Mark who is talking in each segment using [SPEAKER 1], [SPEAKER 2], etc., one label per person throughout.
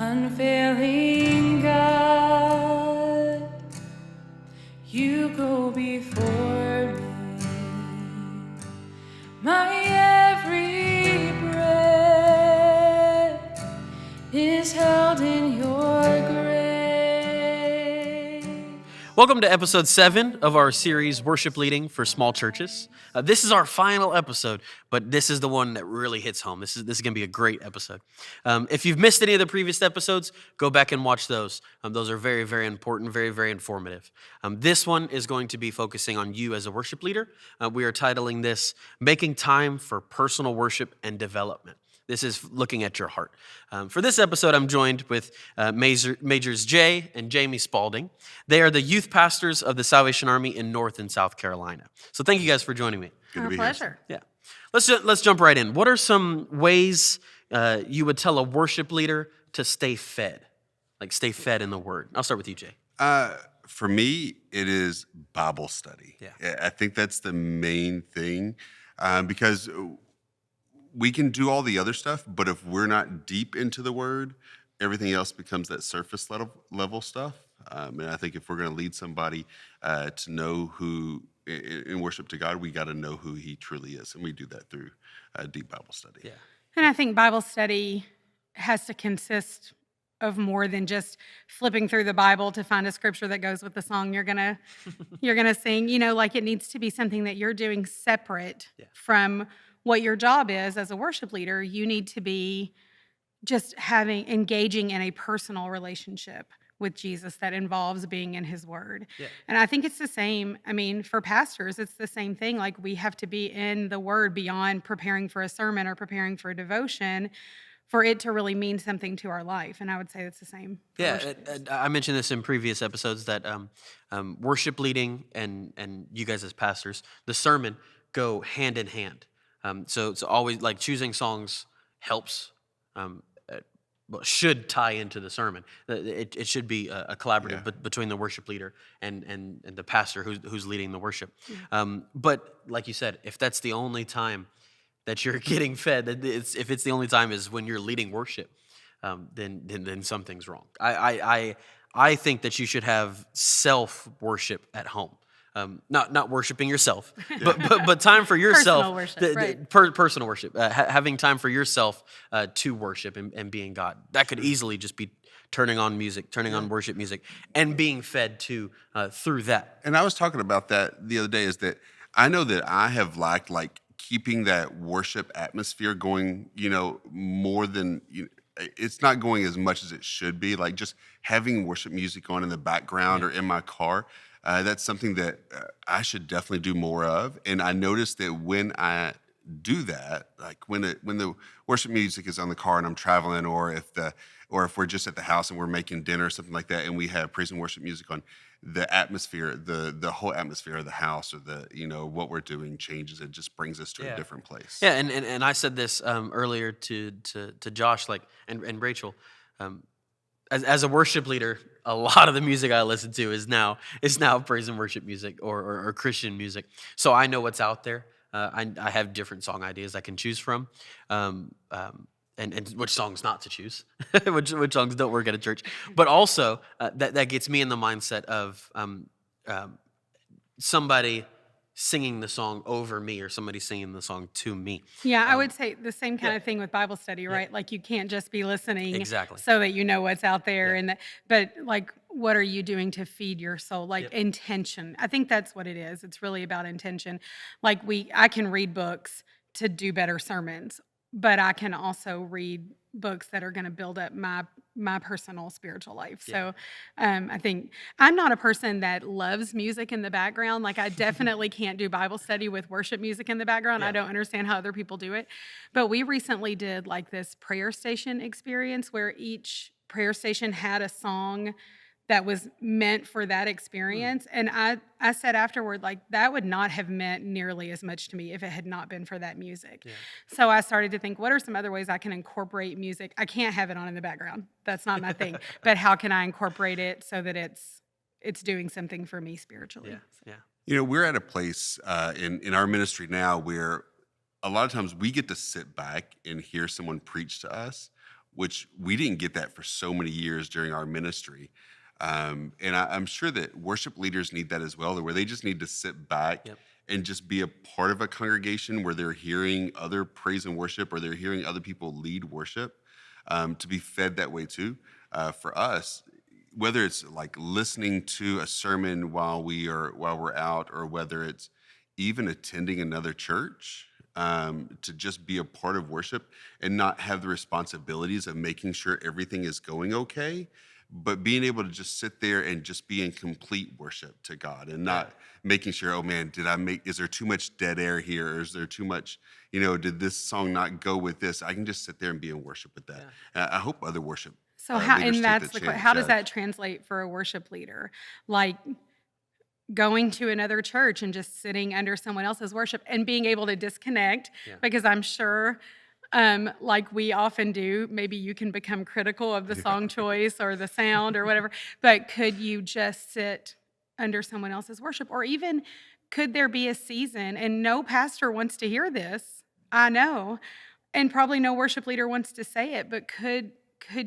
[SPEAKER 1] Unfailing God, you go before me. My every breath is held in your grace.
[SPEAKER 2] Welcome to episode 7 of our series, Worship Leading for Small Churches. This is our final episode, but this is the one that really hits home. This is going to be a great episode. If you've missed any of the previous episodes, go back and watch those. Those are very, very important, very, very informative. This one is going to be focusing on you as a worship leader. We are titling this, Making Time for Personal Worship and Development. This is looking at your heart. For this episode, I'm joined with Majors Jay and Jamie Spalding. They are the youth pastors of the Salvation Army in North and South Carolina. So thank you guys for joining me.
[SPEAKER 3] Good to be
[SPEAKER 1] Pleasure.
[SPEAKER 2] Yeah. Let's jump right in. What are some ways you would tell a worship leader to stay fed? Like stay fed in the Word. I'll start with you, Jay.
[SPEAKER 3] For me, it is Bible study.
[SPEAKER 2] Yeah.
[SPEAKER 3] I think that's the main thing because we can do all the other stuff, but if we're not deep into the Word, everything else becomes that surface level stuff. And I think if we're going to lead somebody to know who, in worship to God, we got to know who He truly is. And we do that through deep Bible study.
[SPEAKER 2] Yeah.
[SPEAKER 4] And I think Bible study has to consist of more than just flipping through the Bible to find a scripture that goes with the song you're gonna sing. You know, like it needs to be something that you're doing separate from what your job is as a worship leader. You need to be just engaging in a personal relationship with Jesus that involves being in His Word.
[SPEAKER 2] Yeah.
[SPEAKER 4] And I think it's the same. I mean, for pastors, it's the same thing. Like we have to be in the Word beyond preparing for a sermon or preparing for a devotion for it to really mean something to our life. And I would say it's the same.
[SPEAKER 2] Yeah, I mentioned this in previous episodes that worship leading and you guys as pastors, the sermon go hand in hand. So it's always like choosing songs helps, should tie into the sermon. It should be a collaborative between the worship leader and the pastor who's leading the worship. But like you said, if that's the only time that you're getting fed, if it's the only time is when you're leading worship, then something's wrong. I think that you should have self-worship at home. Not worshiping yourself, but time for yourself.
[SPEAKER 4] Personal worship, right.
[SPEAKER 2] Personal worship. Having time for yourself to worship and being God. That could easily just be turning on music, turning on worship music, and being fed to through that.
[SPEAKER 3] And I was talking about that the other day, is that I know that I have lacked like keeping that worship atmosphere going, more than, it's not going as much as it should be. Like just having worship music on in the background or in my car, that's something that I should definitely do more of. And I noticed that when I do that, like when the worship music is on the car and I'm traveling, or if we're just at the house and we're making dinner or something like that, and we have praise and worship music on, the atmosphere, the whole atmosphere of the house, or what we're doing changes. It just brings us to a different place.
[SPEAKER 2] Yeah, and I said this earlier to Josh, and Rachel. As a worship leader, a lot of the music I listen to is now praise and worship music or Christian music. So I know what's out there. I have different song ideas I can choose from, and which songs not to choose, which songs don't work at a church. But also that gets me in the mindset of somebody singing the song over me or somebody singing the song to me.
[SPEAKER 4] Yeah, I would say the same kind of thing with Bible study, right? Like you can't just be listening
[SPEAKER 2] Exactly.
[SPEAKER 4] so that you know what's out there, but like what are you doing to feed your soul? Like intention. I think that's what it is. It's really about intention. Like I can read books to do better sermons, but I can also read books that are going to build up my personal spiritual life. So I think I'm not a person that loves music in the background. Like I definitely can't do Bible study with worship music in the background. I don't understand how other people do it. But we recently did like this prayer station experience where each prayer station had a song that was meant for that experience. And I said afterward, like, that would not have meant nearly as much to me if it had not been for that music. Yeah. So I started to think, what are some other ways I can incorporate music? I can't have it on in the background. That's not my thing. But how can I incorporate it so that it's doing something for me spiritually?
[SPEAKER 2] Yeah.
[SPEAKER 3] We're at a place in our ministry now where a lot of times we get to sit back and hear someone preach to us, which we didn't get that for so many years during our ministry. And I'm sure that worship leaders need that as well, where they just need to sit back and just be a part of a congregation where they're hearing other praise and worship, or they're hearing other people lead worship, to be fed that way too. For us, whether it's like listening to a sermon while we're out, or whether it's even attending another church, to just be a part of worship and not have the responsibilities of making sure everything is going okay, but being able to just sit there and just be in complete worship to God, and not making sure, oh man, is there too much dead air here? Or is there too much, did this song not go with this? I can just sit there and be in worship with that. I hope other worship
[SPEAKER 4] So how,
[SPEAKER 3] leaders
[SPEAKER 4] and
[SPEAKER 3] take
[SPEAKER 4] that's
[SPEAKER 3] the
[SPEAKER 4] the
[SPEAKER 3] chance.
[SPEAKER 4] how does that translate for a worship leader? Like going to another church and just sitting under someone else's worship and being able to disconnect, because I'm sure, like we often do, maybe you can become critical of the song choice or the sound or whatever, but could you just sit under someone else's worship? Or even could there be a season, and no pastor wants to hear this, I know, and probably no worship leader wants to say it, but could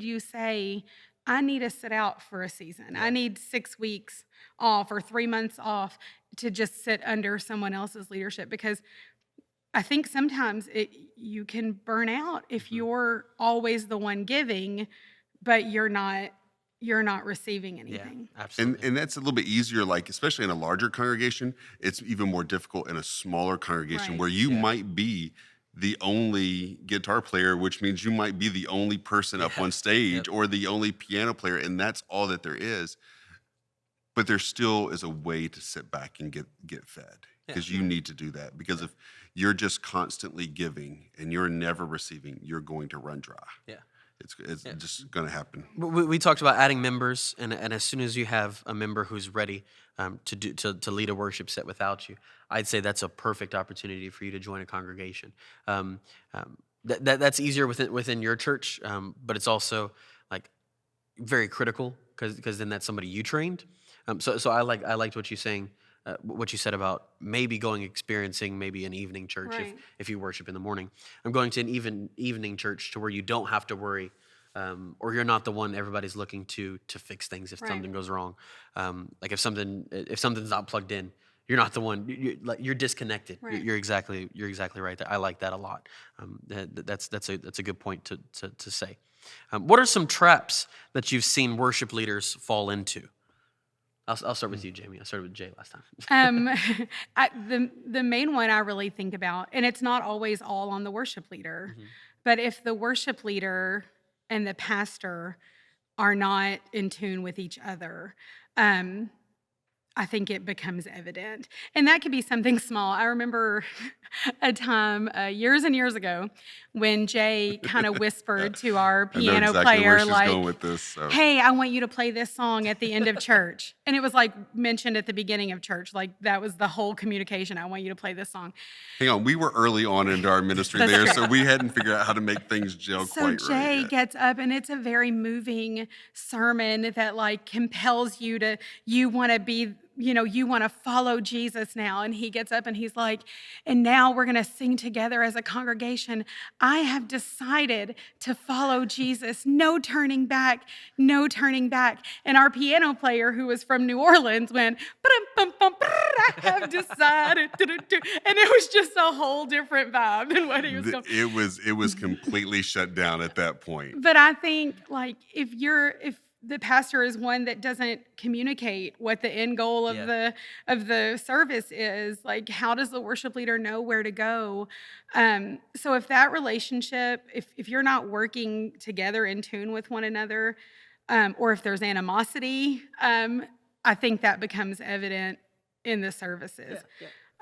[SPEAKER 4] you say, I need to sit out for a season. I need 6 weeks off or 3 months off to just sit under someone else's leadership? Because I think sometimes you can burn out if you're always the one giving, but you're not receiving anything.
[SPEAKER 2] Absolutely.
[SPEAKER 3] And that's a little bit easier, like especially in a larger congregation. It's even more difficult in a smaller congregation,
[SPEAKER 4] Right.
[SPEAKER 3] where you might be the only guitar player, which means you might be the only person up on stage, or the only piano player, and that's all that there is. But there still is a way to sit back and get fed, because you need to do that. Because if you're just constantly giving and you're never receiving, you're going to run dry.
[SPEAKER 2] Yeah.
[SPEAKER 3] It's just going to happen.
[SPEAKER 2] We talked about adding members, and as soon as you have a member who's ready to lead a worship set without you, I'd say that's a perfect opportunity for you to join a congregation. That's easier within your church, but it's also like very critical, because then that's somebody you trained. So I liked what you're saying. What you said about maybe experiencing maybe an evening church
[SPEAKER 4] Right.
[SPEAKER 2] if you worship in the morning. I'm going to an evening church to where you don't have to worry, or you're not the one everybody's looking to fix things if
[SPEAKER 4] Right.
[SPEAKER 2] something goes wrong. Like if something's not plugged in, you're not the one. You're disconnected.
[SPEAKER 4] Right.
[SPEAKER 2] You're exactly right there. I like that a lot. That's a good point to say. What are some traps that you've seen worship leaders fall into? I'll start with you, Jamie. I started with Jay last time.
[SPEAKER 4] The main one I really think about, and it's not always all on the worship leader, but if the worship leader and the pastor are not in tune with each other, I think it becomes evident. And that could be something small. I remember a time years and years ago when Jay kind of whispered to our
[SPEAKER 3] I know
[SPEAKER 4] piano
[SPEAKER 3] exactly
[SPEAKER 4] player,
[SPEAKER 3] where she's
[SPEAKER 4] like,
[SPEAKER 3] going with this. So.
[SPEAKER 4] hey, I want you to play this song at the end of church. And it was like mentioned at the beginning of church. Like that was the whole communication. I want you to play this song.
[SPEAKER 3] Hang on, we were early on into our ministry
[SPEAKER 4] That's
[SPEAKER 3] there,
[SPEAKER 4] true.
[SPEAKER 3] so we hadn't figured out how to make things gel
[SPEAKER 4] So
[SPEAKER 3] quite
[SPEAKER 4] Jay
[SPEAKER 3] right yet.
[SPEAKER 4] gets up, and it's a very moving sermon that like compels you to, you want to follow Jesus now. And he gets up and he's like, and now we're going to sing together as a congregation. I have decided to follow Jesus. No turning back, no turning back. And our piano player, who was from New Orleans, went, "Ba-dum-bum-bum, I have decided. Do-do-do." And it was just a whole different vibe than what he was going.
[SPEAKER 3] It was completely shut down at that point.
[SPEAKER 4] But I think like if the pastor is one that doesn't communicate what the end goal of the service is, like how does the worship leader know where to go? So if that relationship, if you're not working together in tune with one another, or if there's animosity, I think that becomes evident in the services.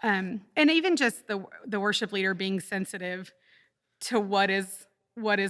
[SPEAKER 4] And even just the worship leader being sensitive to what is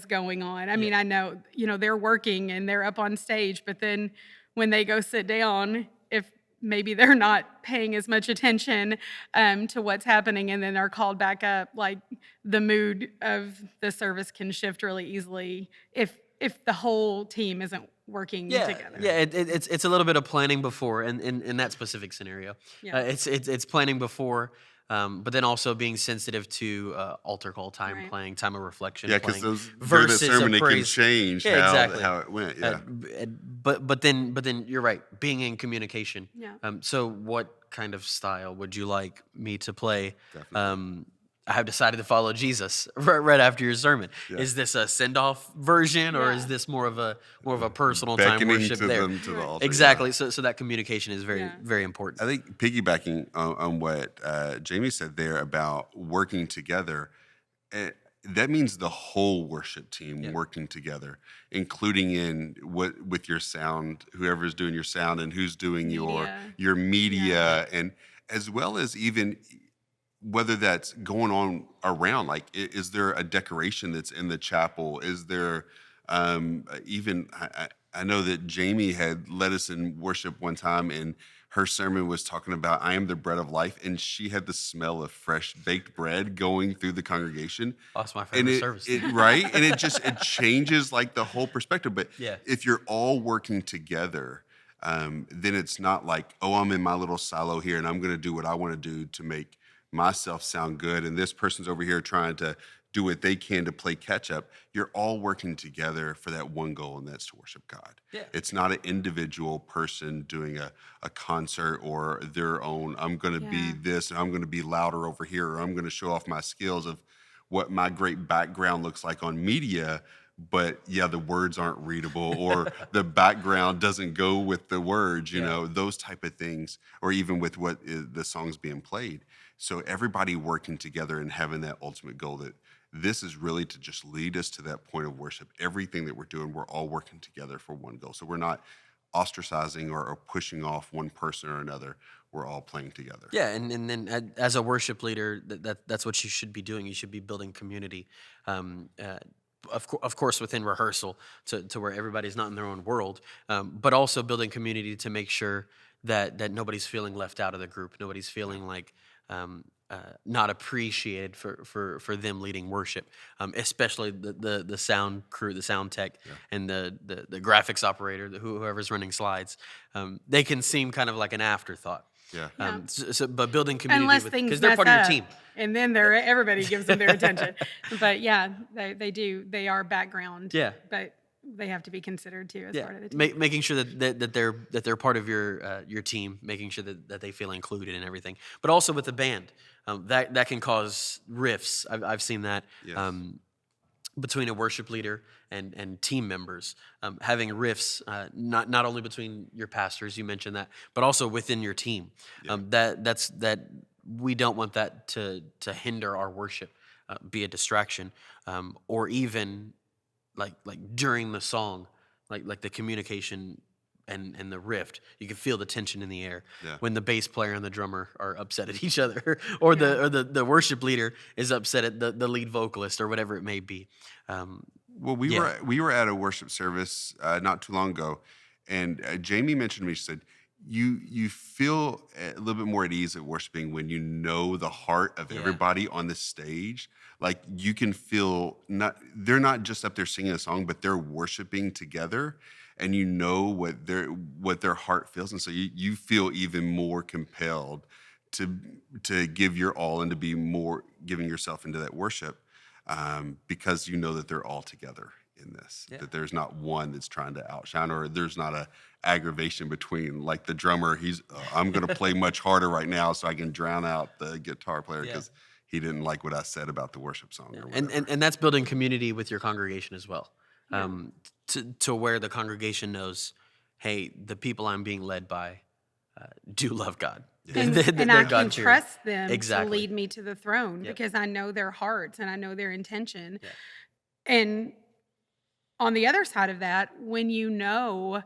[SPEAKER 4] going on. I mean, I know, they're working and they're up on stage, but then when they go sit down, if maybe they're not paying as much attention to what's happening and then are called back up, like the mood of the service can shift really easily if the whole team isn't working together.
[SPEAKER 2] Yeah, it's a little bit of planning before, in that specific scenario.
[SPEAKER 4] Yeah.
[SPEAKER 2] It's planning before. but then also being sensitive to altar call time,
[SPEAKER 4] Right.
[SPEAKER 2] playing time of reflection,
[SPEAKER 3] Yeah, because
[SPEAKER 2] playing
[SPEAKER 3] those during the
[SPEAKER 2] verses
[SPEAKER 3] sermon
[SPEAKER 2] of
[SPEAKER 3] it can
[SPEAKER 2] praise.
[SPEAKER 3] change
[SPEAKER 2] Yeah,
[SPEAKER 3] how
[SPEAKER 2] exactly.
[SPEAKER 3] how it went. Yeah.
[SPEAKER 2] But then you're right. Being in communication.
[SPEAKER 4] Yeah.
[SPEAKER 2] So what kind of style would you like me to play?
[SPEAKER 3] Definitely.
[SPEAKER 2] I have decided to follow Jesus right after your sermon.
[SPEAKER 3] Yeah.
[SPEAKER 2] Is this a send off version, or is
[SPEAKER 4] Yeah.
[SPEAKER 2] this more of a personal time
[SPEAKER 3] Beckoning
[SPEAKER 2] worship
[SPEAKER 3] to
[SPEAKER 2] there?
[SPEAKER 3] them to the
[SPEAKER 4] Right.
[SPEAKER 3] altar.
[SPEAKER 2] Exactly. So that communication is very
[SPEAKER 4] Yeah.
[SPEAKER 2] very important.
[SPEAKER 3] I think piggybacking on what Jamie said there about working together, eh, that means the whole worship team working together, including in what with your sound, whoever's doing your sound and who's doing
[SPEAKER 4] Media.
[SPEAKER 3] your media, and as well as even whether that's going on around, like is there a decoration that's in the chapel? Is there even I know that Jamie had led us in worship one time, and her sermon was talking about I am the bread of life, and she had the smell of fresh baked bread going through the congregation.
[SPEAKER 2] That's my
[SPEAKER 3] And
[SPEAKER 2] favorite
[SPEAKER 3] it,
[SPEAKER 2] service.
[SPEAKER 3] it right, and it changes like the whole perspective. But
[SPEAKER 2] Yeah.
[SPEAKER 3] if you're all working together, then it's not like, oh, I'm in my little silo here and I'm going to do what I want to do to make myself sound good, and this person's over here trying to do what they can to play catch up. You're all working together for that one goal, and that's to worship God.
[SPEAKER 2] Yeah.
[SPEAKER 3] It's not an individual person doing a concert or their own, I'm going to be
[SPEAKER 4] Yeah.
[SPEAKER 3] this and I'm going to be louder over here, or I'm going to show off my skills of what my great background looks like on media. But yeah, the words aren't readable, or the background doesn't go with the words, you
[SPEAKER 2] Yeah.
[SPEAKER 3] know, those type of things, or even with what the songs being played. So everybody working together and having that ultimate goal that this is really to just lead us to that point of worship. Everything that we're doing, we're all working together for one goal. So we're not ostracizing or pushing off one person or another. We're all playing together.
[SPEAKER 2] Yeah, and then as a worship leader, that's what you should be doing. You should be building community. Of course, within rehearsal, to where everybody's not in their own world, but also building community to make sure that nobody's feeling left out of the group. Nobody's feeling like not appreciated for them leading worship, especially the sound crew, the sound tech, and the graphics operator, whoever's running slides. They can seem kind of like an afterthought.
[SPEAKER 3] Yeah.
[SPEAKER 2] But building community
[SPEAKER 4] Unless
[SPEAKER 2] because
[SPEAKER 4] things
[SPEAKER 2] they're
[SPEAKER 4] mess
[SPEAKER 2] part of your
[SPEAKER 4] up,
[SPEAKER 2] team.
[SPEAKER 4] and then everybody gives them their attention. But yeah, they do. They are background.
[SPEAKER 2] Yeah.
[SPEAKER 4] But they have to be considered too as part of the team.
[SPEAKER 2] Making sure that they're part of your team, making sure that they feel included in everything. But also with the band, that can cause rifts. I've seen that.
[SPEAKER 3] Yes.
[SPEAKER 2] Between a worship leader and team members, having rifts, not only between your pastors, you mentioned that, but also within your team. That we don't want that to hinder our worship, be a distraction, or even like during the song, like the communication and the rift, you can feel the tension in the air
[SPEAKER 3] Yeah.
[SPEAKER 2] when the bass player and the drummer are upset at each other, or the worship leader is upset at the lead vocalist, or whatever it may be.
[SPEAKER 3] Well, we were at a worship service not too long ago, and Jamie mentioned to me. She said, "You feel a little bit more at ease at worshiping when you know the heart of everybody on the stage. Like you can feel they're not just up there singing a song, but they're worshiping together, and you know what their heart feels, and so you feel even more compelled to give your all and to be more giving yourself into that worship." Because you know that they're all together in this, that there's not one that's trying to outshine, or there's not a aggravation between, like the drummer, I'm going to play much harder right now so I can drown out the guitar player because he didn't like what I said about the worship song. Or whatever.
[SPEAKER 2] And that's building community with your congregation as well, to where the congregation knows, hey, the people I'm being led by do love God.
[SPEAKER 4] And
[SPEAKER 2] They're
[SPEAKER 4] I can
[SPEAKER 2] God-fearing.
[SPEAKER 4] trust them
[SPEAKER 2] Exactly.
[SPEAKER 4] to lead me to the throne
[SPEAKER 2] Yep.
[SPEAKER 4] because I know their hearts and I know their intention.
[SPEAKER 2] Yeah.
[SPEAKER 4] And on the other side of that, when you know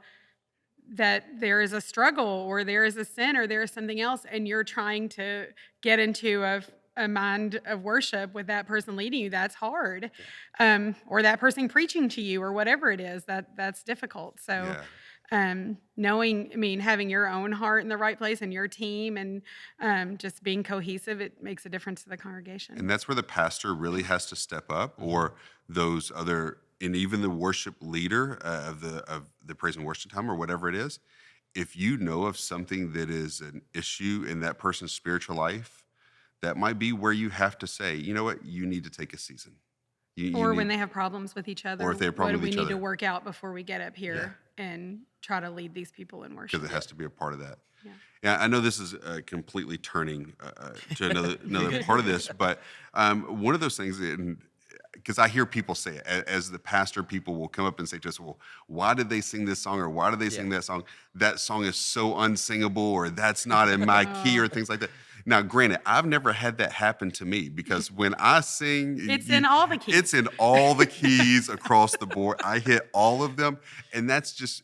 [SPEAKER 4] that there is a struggle or there is a sin or there is something else, and you're trying to get into a mind of worship with that person leading you, that's hard. Or that person preaching to you or whatever it is, that's difficult. So
[SPEAKER 3] Yeah.
[SPEAKER 4] having your own heart in the right place and your team and just being cohesive, it makes a difference to the congregation.
[SPEAKER 3] And that's where the pastor really has to step up, or those other, and even the worship leader of the praise and worship time or whatever it is. If you know of something that is an issue in that person's spiritual life that might be where you have to say, you know what, you need to take a season. You
[SPEAKER 4] Or
[SPEAKER 3] need-
[SPEAKER 4] when they have problems with each other,
[SPEAKER 3] if they have
[SPEAKER 4] what
[SPEAKER 3] problems
[SPEAKER 4] do we
[SPEAKER 3] with each
[SPEAKER 4] need to
[SPEAKER 3] other.
[SPEAKER 4] work out before we get up here and try to lead these people in worship?
[SPEAKER 3] because it has to be a part of that.
[SPEAKER 4] Yeah.
[SPEAKER 3] Yeah, I know this is completely turning to another part of this, but one of those things, because I hear people say it, as the pastor, people will come up and say to us, well, why did they sing this song, or why did they sing that song? That song is so unsingable, or that's not in my key, or things like that. Now, granted, I've never had that happen to me, because when I sing,
[SPEAKER 4] It's in all the keys.
[SPEAKER 3] It's in all the keys across the board. I hit all of them, and that's just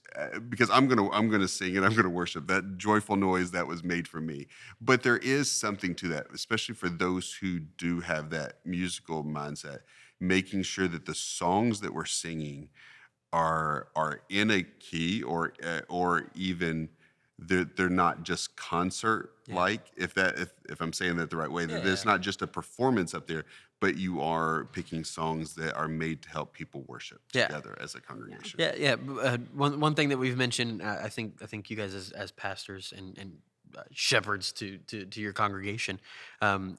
[SPEAKER 3] because I'm gonna sing and I'm gonna worship that joyful noise that was made for me. But there is something to that, especially for those who do have that musical mindset, making sure that the songs that we're singing are in a key, or even they're not just concert like, if I'm saying that the right way, that it's not just a performance up there, but you are picking songs that are made to help people worship together as a congregation.
[SPEAKER 2] One thing that we've mentioned, I think you guys as pastors and shepherds to your congregation,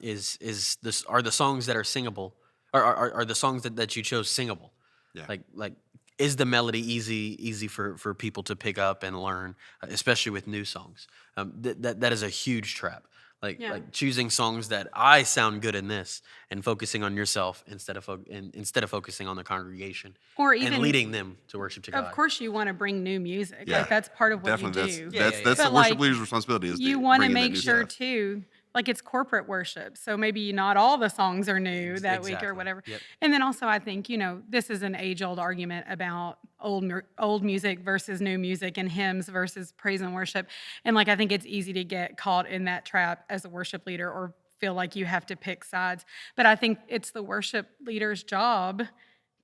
[SPEAKER 2] is this, are the songs that are singable, are the songs that you chose singable?
[SPEAKER 3] Yeah.
[SPEAKER 2] Like is the melody easy for people to pick up and learn, especially with new songs? That is a huge trap. Like choosing songs that I sound good in this, and focusing on yourself instead of focusing on the congregation,
[SPEAKER 4] Or even
[SPEAKER 2] and leading them to worship to God.
[SPEAKER 4] Of course, you want to bring new music.
[SPEAKER 3] Yeah.
[SPEAKER 4] Like that's part of what
[SPEAKER 3] Definitely,
[SPEAKER 4] you do.
[SPEAKER 3] that's
[SPEAKER 2] Yeah.
[SPEAKER 3] the
[SPEAKER 4] But,
[SPEAKER 3] worship
[SPEAKER 4] like,
[SPEAKER 3] leader's responsibility. Is
[SPEAKER 4] You
[SPEAKER 3] to
[SPEAKER 4] want to
[SPEAKER 3] bring in that
[SPEAKER 4] make
[SPEAKER 3] new
[SPEAKER 4] sure
[SPEAKER 3] stuff.
[SPEAKER 4] too, like it's corporate worship. So maybe not all the songs are new that week
[SPEAKER 2] Exactly.
[SPEAKER 4] or whatever.
[SPEAKER 2] Yep.
[SPEAKER 4] And then also, I think, this is an age-old argument about old music versus new music, and hymns versus praise and worship. And like, I think it's easy to get caught in that trap as a worship leader, or feel like you have to pick sides. But I think it's the worship leader's job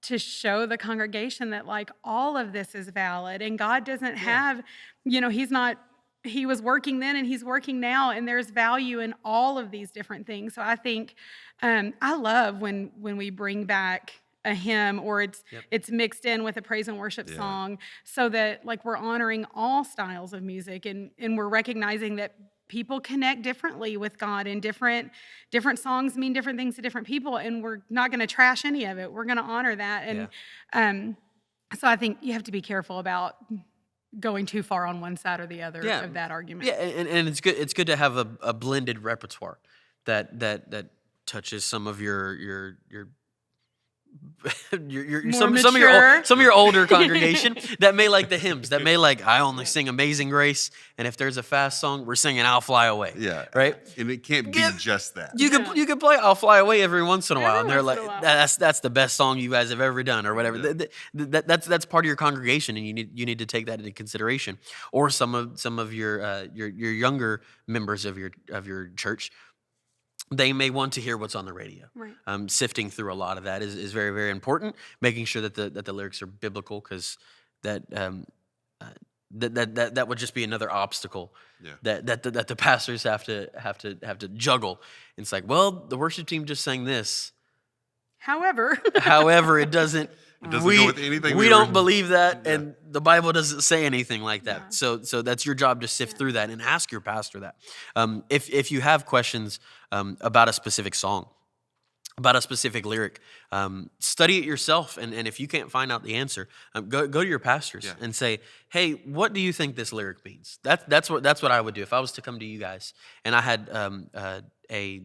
[SPEAKER 4] to show the congregation that like all of this is valid, and God doesn't have, he was working then and he's working now, and there's value in all of these different things. So I think I love when we bring back a hymn, or it's mixed in with a praise and worship song, so that like we're honoring all styles of music, and we're recognizing that people connect differently with God, and different songs mean different things to different people, and we're not going to trash any of it. We're going to honor that. And so I think you have to be careful about going too far on one side or the other of that argument.
[SPEAKER 2] Yeah, and it's good to have a blended repertoire that touches some of your some of your older congregation that may like the hymns, that may like, I only sing Amazing Grace, and if there's a fast song, we're singing I'll Fly Away.
[SPEAKER 3] Yeah.
[SPEAKER 2] Right?
[SPEAKER 3] And it can't be just that.
[SPEAKER 2] You can play I'll Fly Away every once in a while, and they're
[SPEAKER 4] once
[SPEAKER 2] like,
[SPEAKER 4] in a while.
[SPEAKER 2] that's the best song you guys have ever done, or whatever. That's part of your congregation, and you need to take that into consideration. Or some of your younger members of your church, they may want to hear what's on the radio.
[SPEAKER 4] Right.
[SPEAKER 2] Sifting through a lot of that is very, very important. Making sure that the lyrics are biblical, because that would just be another obstacle that the pastors have to juggle. And it's like, well, the worship team just sang this.
[SPEAKER 4] However,
[SPEAKER 2] It doesn't.
[SPEAKER 3] It doesn't go with anything
[SPEAKER 2] we
[SPEAKER 3] we
[SPEAKER 2] don't
[SPEAKER 3] were-
[SPEAKER 2] believe that, and the Bible doesn't say anything like that. So that's your job to sift through that and ask your pastor that. If you have questions about a specific song, about a specific lyric, study it yourself, and if you can't find out the answer, go to your pastors and say, hey, what do you think this lyric means? That's what I would do if I was to come to you guys and I had a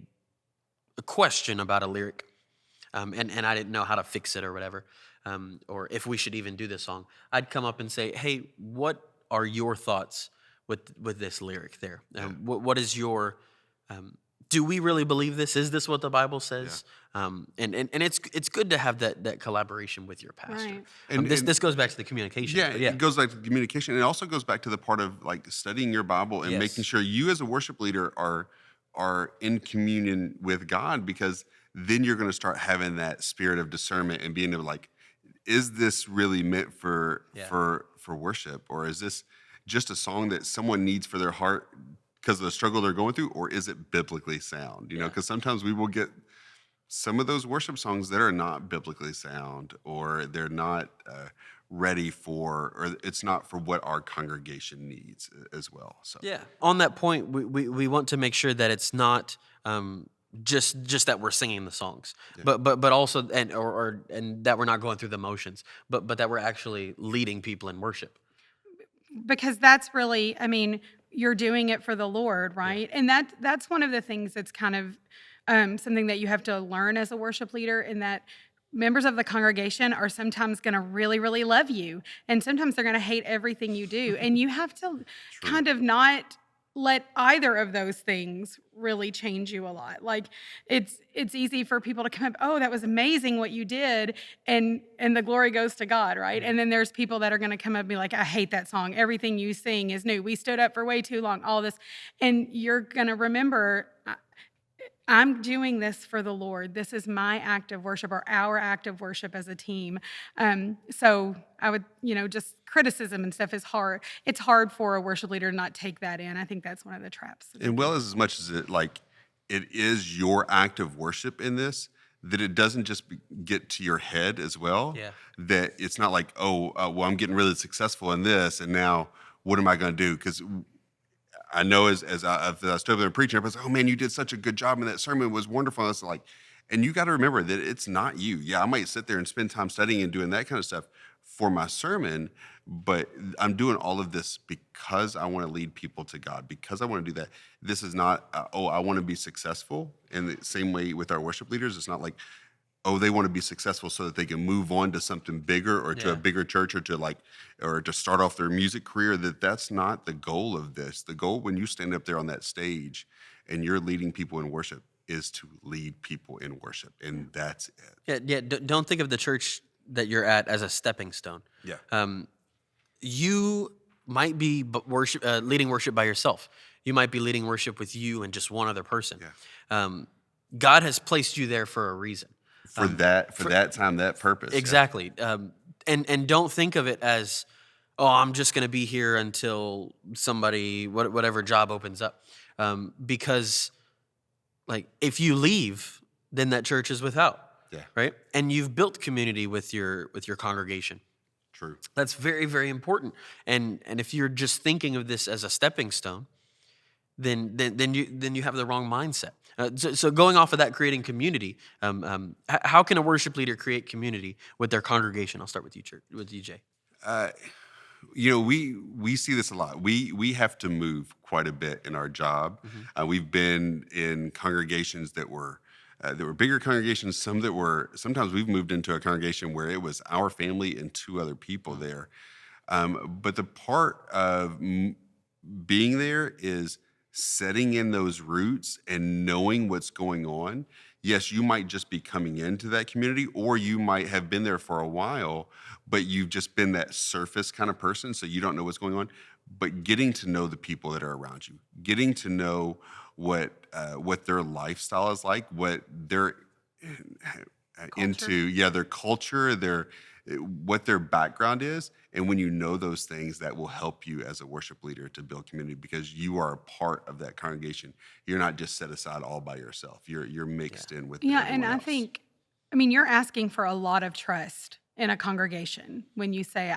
[SPEAKER 2] question about a lyric, and I didn't know how to fix it or whatever. Or if we should even do this song, I'd come up and say, hey, what are your thoughts with this lyric there? What is your, do we really believe this? Is this what the Bible says? And it's good to have that collaboration with your pastor.
[SPEAKER 4] Right.
[SPEAKER 3] And
[SPEAKER 2] this goes back to the communication.
[SPEAKER 3] Yeah,
[SPEAKER 2] but
[SPEAKER 3] it goes back to the communication. It also goes back to the part of like studying your Bible and
[SPEAKER 2] Yes.
[SPEAKER 3] making sure you as a worship leader are in communion with God, because then you're going to start having that spirit of discernment and being able to like, is this really meant for worship, or is this just a song that someone needs for their heart because of the struggle they're going through, or is it biblically sound? You know, because sometimes we will get some of those worship songs that are not biblically sound, or they're not ready for, or it's not for what our congregation needs as well. So
[SPEAKER 2] On that point, we want to make sure that it's not just that we're singing the songs, but also and that we're not going through the motions, but that we're actually leading people in worship.
[SPEAKER 4] Because that's really, I mean, you're doing it for the Lord, right? And that's one of the things that's kind of something that you have to learn as a worship leader, in that members of the congregation are sometimes going to really, really love you, and sometimes they're going to hate everything you do, and you have to kind of not let either of those things really change you a lot. Like it's easy for people to come up, oh, that was amazing what you did, and the glory goes to God, right? And then there's people that are going to come up and be like, I hate that song. Everything you sing is new. We stood up for way too long. All this, and you're going to remember, I'm doing this for the Lord. This is my act of worship, or our act of worship as a team. So I would, just criticism and stuff is hard. It's hard for a worship leader to not take that in. I think that's one of the traps.
[SPEAKER 3] And well, as much as it is your act of worship in this, that it doesn't just get to your head as well.
[SPEAKER 2] Yeah.
[SPEAKER 3] That it's not like, well, I'm getting really successful in this, and now what am I going to do? Because I know as I stood there preaching, everybody's like, oh man, you did such a good job, and that sermon was wonderful. And it's like, and you got to remember that it's not you. Yeah, I might sit there and spend time studying and doing that kind of stuff for my sermon, but I'm doing all of this because I want to lead people to God, because I want to do that. This is not, I want to be successful. In the same way with our worship leaders, it's not like, they want to be successful so that they can move on to something bigger, or to a bigger church, or to start off their music career. That's not the goal of this. The goal, when you stand up there on that stage and you're leading people in worship, is to lead people in worship, and that's it.
[SPEAKER 2] Yeah. Don't think of the church that you're at as a stepping stone.
[SPEAKER 3] Yeah.
[SPEAKER 2] You might be leading worship by yourself. You might be leading worship with you and just one other person.
[SPEAKER 3] Yeah.
[SPEAKER 2] God has placed you there for a reason.
[SPEAKER 3] For that time, that purpose.
[SPEAKER 2] Exactly. Yeah. And don't think of it as, I'm just going to be here until somebody, whatever job opens up. Because if you leave, then that church is without.
[SPEAKER 3] Yeah.
[SPEAKER 2] Right. And you've built community with your congregation.
[SPEAKER 3] True.
[SPEAKER 2] That's very, very important. And if you're just thinking of this as a stepping stone, then you have the wrong mindset. So going off of that, creating community, how can a worship leader create community with their congregation? I'll start with you, Jay.
[SPEAKER 3] We see this a lot. We have to move quite a bit in our job. Mm-hmm. We've been in congregations that were bigger congregations. Sometimes we've moved into a congregation where it was our family and two other people there. But the part of being there is setting in those roots and knowing what's going on. Yes, you might just be coming into that community, or you might have been there for a while, but you've just been that surface kind of person, so you don't know what's going on. But getting to know the people that are around you, getting to know what their lifestyle is like, what they're into, their culture, what their background is. And when you know those things, that will help you as a worship leader to build community, because you are a part of that congregation. You're not just set aside all by yourself. You're mixed in with everyone
[SPEAKER 4] and
[SPEAKER 3] else.
[SPEAKER 4] I think, you're asking for a lot of trust in a congregation when you say,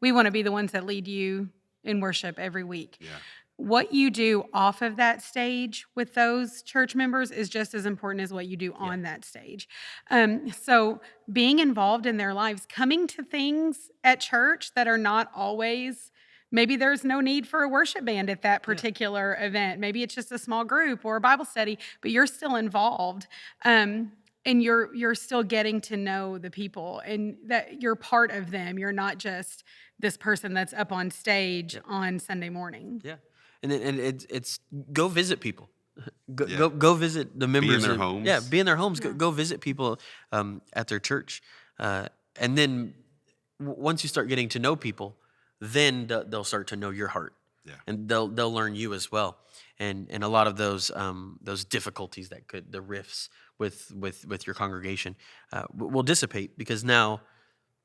[SPEAKER 4] we want to be the ones that lead you in worship every week.
[SPEAKER 3] Yeah.
[SPEAKER 4] What you do off of that stage with those church members is just as important as what you do on that stage. So being involved in their lives, coming to things at church that are not always, maybe there's no need for a worship band at that particular event. Maybe it's just a small group or a Bible study, but you're still involved. And you're still getting to know the people, and that you're part of them. You're not just this person that's up on stage on Sunday morning.
[SPEAKER 2] Yeah. And it's go visit people, go visit the members.
[SPEAKER 3] Be in their homes.
[SPEAKER 2] Yeah, be in their homes. Go visit people at their church, and then once you start getting to know people, then they'll start to know your heart, and they'll learn you as well. And a lot of those difficulties the rifts with your congregation will dissipate, because now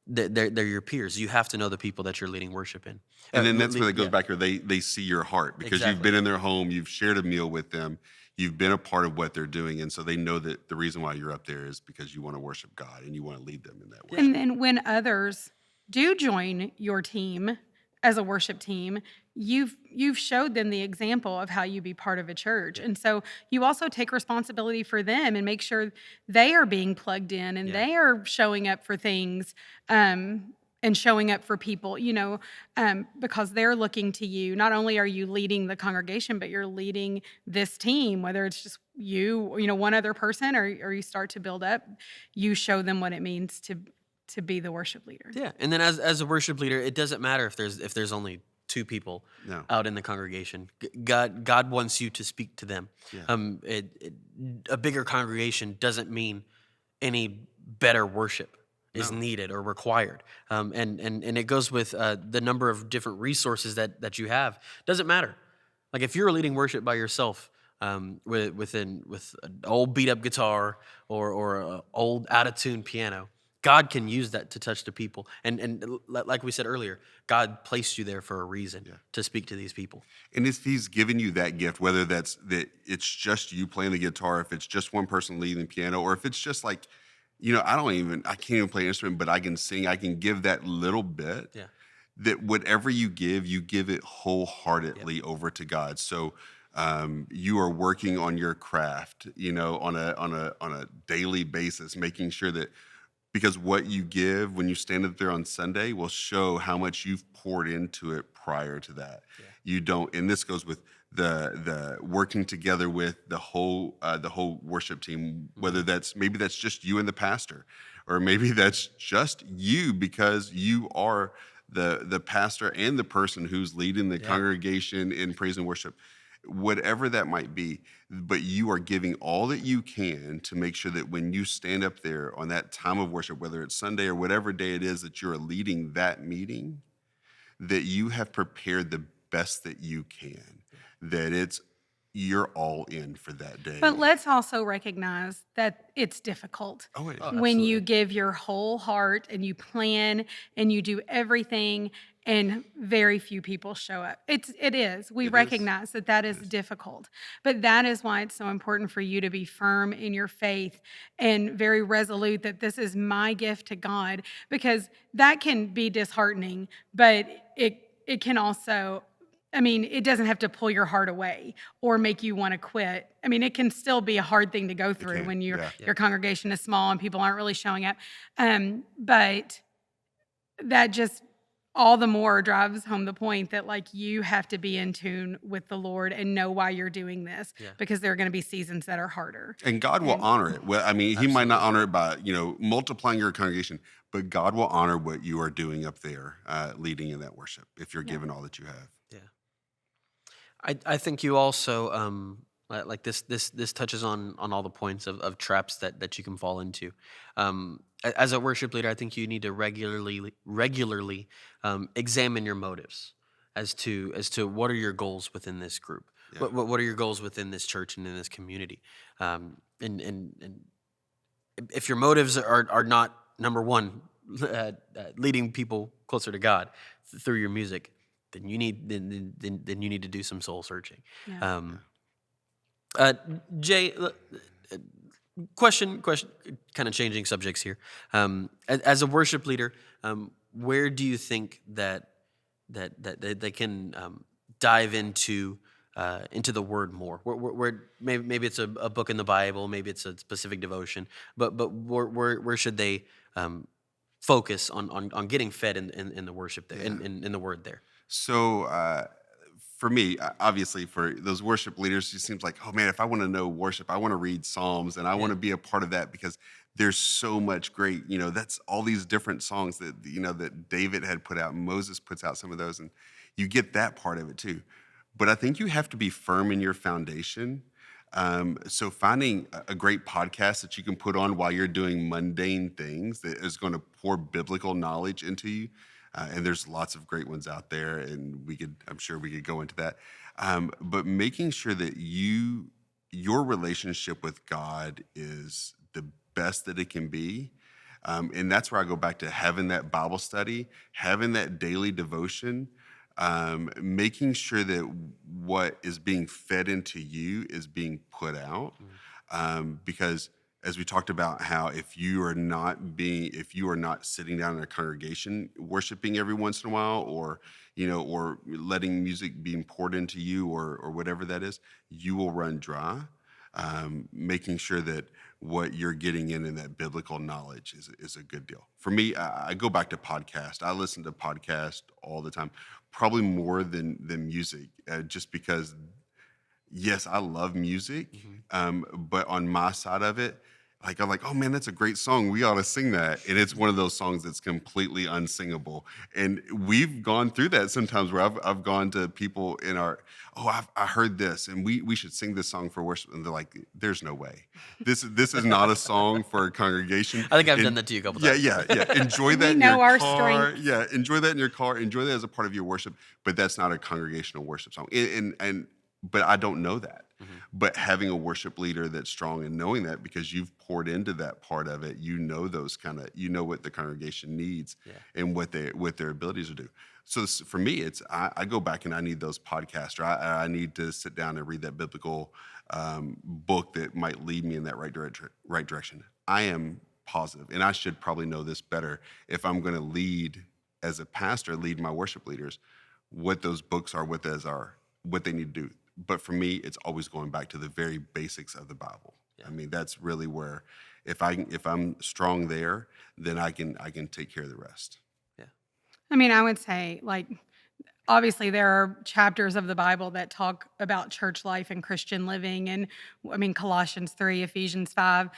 [SPEAKER 2] they're your peers. You have to know the people that you're leading worship in.
[SPEAKER 3] And then that's where it goes back here. They see your heart, because
[SPEAKER 2] Exactly.
[SPEAKER 3] You've been in their home, you've shared a meal with them, you've been a part of what they're doing. And so they know that the reason why you're up there is because you want to worship God and you want to lead them in that way.
[SPEAKER 4] And then when others do join your team, as a worship team, you've showed them the example of how you be part of a church. And so you also take responsibility for them and make sure they are being plugged in and
[SPEAKER 2] Yeah.
[SPEAKER 4] they are showing up for things and showing up for people, because they're looking to you. Not only are you leading the congregation, but you're leading this team, whether it's just you, one other person, or you start to build up, you show them what it means to be the worship leader.
[SPEAKER 2] Yeah, and then as a worship leader, it doesn't matter if there's only two people
[SPEAKER 3] No.
[SPEAKER 2] out in the congregation. God wants you to speak to them.
[SPEAKER 3] Yeah.
[SPEAKER 2] A bigger congregation doesn't mean any better worship is needed or required. And it goes with the number of different resources that you have. Doesn't matter. Like if you're leading worship by yourself, with an old beat up guitar or an old out of tune piano, God can use that to touch the people. And like we said earlier, God placed you there for a reason to speak to these people.
[SPEAKER 3] And if he's given you that gift, whether that's that it's just you playing the guitar, if it's just one person leading the piano, or if it's just like, I can't even play an instrument, but I can sing, I can give that little bit.
[SPEAKER 2] Yeah.
[SPEAKER 3] That whatever you give it wholeheartedly over to God. So you are working on your craft, on a daily basis, making sure that, because what you give when you stand up there on Sunday will show how much you've poured into it prior to that.
[SPEAKER 2] Yeah.
[SPEAKER 3] You don't, and this goes with the working together with the whole worship team, whether maybe that's just you and the pastor, or maybe that's just you because you are the pastor and the person who's leading the congregation in praise and worship, whatever that might be. But you are giving all that you can to make sure that when you stand up there on that time of worship, whether it's Sunday or whatever day it is that you're leading that meeting, that you have prepared the best that you can, that you're all in for that day.
[SPEAKER 4] But let's also recognize that it's difficult.
[SPEAKER 3] Oh, it is.
[SPEAKER 4] When you give your whole heart and you plan and you do everything and very few people show up. It is. We recognize that is difficult. But that is why it's so important for you to be firm in your faith and very resolute that this is my gift to God, because that can be disheartening, but it can also, it doesn't have to pull your heart away or make you want to quit. It can still be a hard thing to go through when your congregation is small and people aren't really showing up. But that just all the more drives home the point that you have to be in tune with the Lord and know why you're doing this, because there are going to be seasons that are harder.
[SPEAKER 3] And God will honor it. Well, He might not honor it by, multiplying your congregation, but God will honor what you are doing up there, leading in that worship, if you're giving all that you have.
[SPEAKER 2] Yeah. I think you also, like this touches on all the points of traps that you can fall into. As a worship leader, I think you need to regularly examine your motives as to what are your goals within this group. Yeah. What are your goals within this church and in this community? And if your motives are not, number one, leading people closer to God through your music, then you need to do some soul searching. Yeah. Jay, question, kind of changing subjects here. As a worship leader, where do you think that they can dive into the Word more? Where maybe it's a book in the Bible, maybe it's a specific devotion, but where should they focus on getting fed in the worship there, in the Word there?
[SPEAKER 3] So for me, obviously, for those worship leaders, it seems like, oh man, if I want to know worship, I want to read Psalms and I want to be a part of that, because there's so much great, that's all these different songs that, that David had put out, Moses puts out some of those, and you get that part of it too. But I think you have to be firm in your foundation. So finding a great podcast that you can put on while you're doing mundane things that is going to pour biblical knowledge into you. And there's lots of great ones out there, and I'm sure we could go into that. But making sure that your relationship with God is the best that it can be. And that's where I go back to having that Bible study, having that daily devotion, making sure that what is being fed into you is being put out. Because as we talked about how if you are not sitting down in a congregation worshiping every once in a while, or or letting music being poured into you, or whatever that is, you will run dry. Making sure that what you're getting in that biblical knowledge is a good deal. For me, I go back to podcast. I listen to podcasts all the time, probably more than music, just because, yes, I love music, but on my side of it, like I'm like, oh man, that's a great song. We ought to sing that. And it's one of those songs that's completely unsingable. And we've gone through that sometimes where I've gone to people in our, I heard this and we should sing this song for worship. And they're like, there's no way. This is not a song for a congregation.
[SPEAKER 2] I think I've done that to you a couple times.
[SPEAKER 3] Yeah. Enjoy that in
[SPEAKER 4] know
[SPEAKER 3] your
[SPEAKER 4] our
[SPEAKER 3] car.
[SPEAKER 4] strengths.
[SPEAKER 3] Yeah, enjoy that in your car. Enjoy that as a part of your worship. But that's not a congregational worship song. But I don't know that. But having a worship leader that's strong and knowing that, because you've poured into that part of it, those what the congregation needs and what their abilities to do. So for me, it's I go back and I need those podcasts, or I need to sit down and read that biblical book that might lead me in that right direction. I am positive, and I should probably know this better if I'm going to lead as a pastor, lead my worship leaders, what those books are, what they need to do. But for me, it's always going back to the very basics of the Bible. I mean, that's really where, if I'm strong there, then I can take care of the rest.
[SPEAKER 2] Yeah.
[SPEAKER 4] I mean, I would say, like, obviously there are chapters of the Bible that talk about church life and Christian living, and I mean, Colossians 3, Ephesians 5,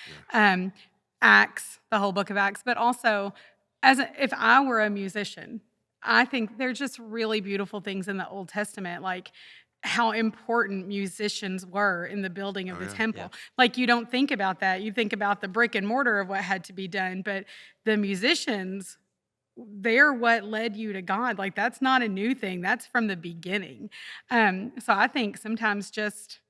[SPEAKER 4] Acts, the whole book of Acts. But also, if I were a musician, I think there's just really beautiful things in the Old Testament, like how important musicians were in the building of the temple.
[SPEAKER 2] Yeah.
[SPEAKER 4] Like, you don't think about that. You think about the brick and mortar of what had to be done, but the musicians, they're what led you to God. Like, that's not a new thing. That's from the beginning. So I think sometimes just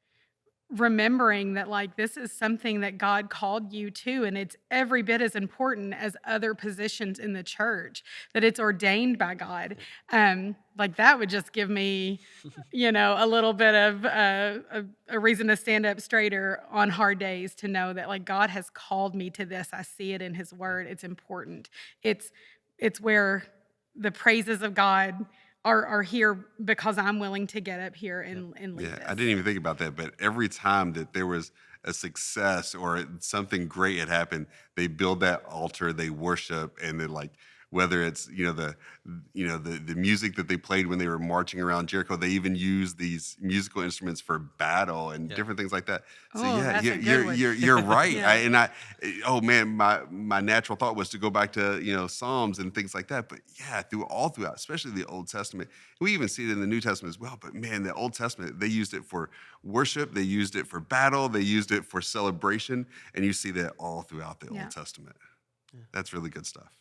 [SPEAKER 4] remembering that, like, this is something that God called you to, and it's every bit as important as other positions in the church, that it's ordained by God. Like, that would just give me, a little bit of a reason to stand up straighter on hard days, to know that, like, God has called me to this. I see it in His Word. It's important. It's where the praises of God are here, because I'm willing to get up here and lead this.
[SPEAKER 3] I didn't even think about that, but every time that there was a success or something great had happened, they build that altar, they worship, and then, like, whether it's the music that they played when they were marching around Jericho, they even use these musical instruments for battle and different things like that. So
[SPEAKER 4] that's a good one.
[SPEAKER 3] you're right.
[SPEAKER 4] Yeah.
[SPEAKER 3] My natural thought was to go back to Psalms and things like that. But throughout, especially the Old Testament, we even see it in the New Testament as well. But man, the Old Testament, they used it for worship, they used it for battle, they used it for celebration, and you see that all throughout the Old Testament. That's really good stuff.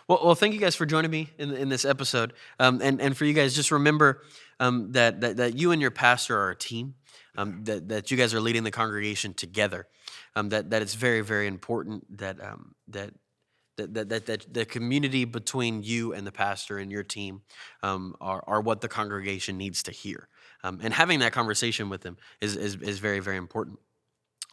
[SPEAKER 2] Well, thank you guys for joining me in this episode. And for you guys, just remember that you and your pastor are a team, that you guys are leading the congregation together, that it's very, very important that the community between you and the pastor and your team are what the congregation needs to hear. And having that conversation with them is very, very important.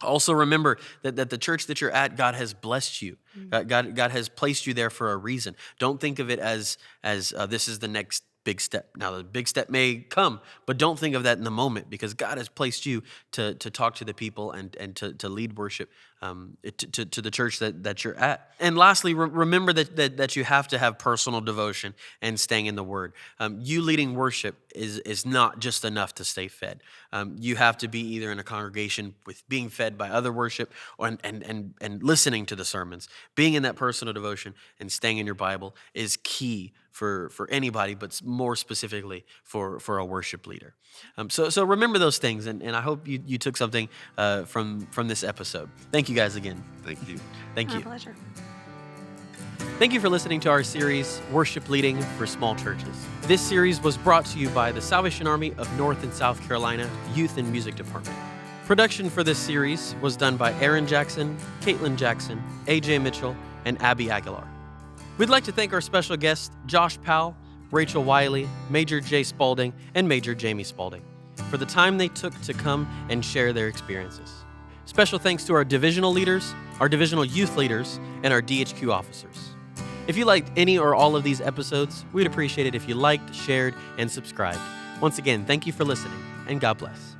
[SPEAKER 2] Also remember that the church that you're at, God has blessed you. God has placed you there for a reason. Don't think of it as this is the next big step. Now, the big step may come, but don't think of that in the moment, because God has placed you to talk to the people and to lead worship to the church that you're at. And lastly, remember that you have to have personal devotion and staying in the Word. You leading worship is not just enough to stay fed. You have to be either in a congregation with being fed by other worship, and listening to the sermons. Being in that personal devotion and staying in your Bible is key for anybody, but more specifically for a worship leader. So remember those things, and I hope you took something from this episode. Thank you guys again.
[SPEAKER 3] Thank you.
[SPEAKER 2] Thank
[SPEAKER 4] My
[SPEAKER 2] you.
[SPEAKER 4] pleasure.
[SPEAKER 2] Thank you for listening to our series, Worship Leading for Small Churches. This series was brought to you by the Salvation Army of North and South Carolina Youth and Music Department. Production for this series was done by Aaron Jackson, Caitlin Jackson, AJ Mitchell, and Abby Aguilar. We'd like to thank our special guests, Josh Powell, Rachel Wiley, Major Jay Spalding, and Major Jamie Spalding, for the time they took to come and share their experiences. Special thanks to our divisional leaders, our divisional youth leaders, and our DHQ officers. If you liked any or all of these episodes, we'd appreciate it if you liked, shared, and subscribed. Once again, thank you for listening, and God bless.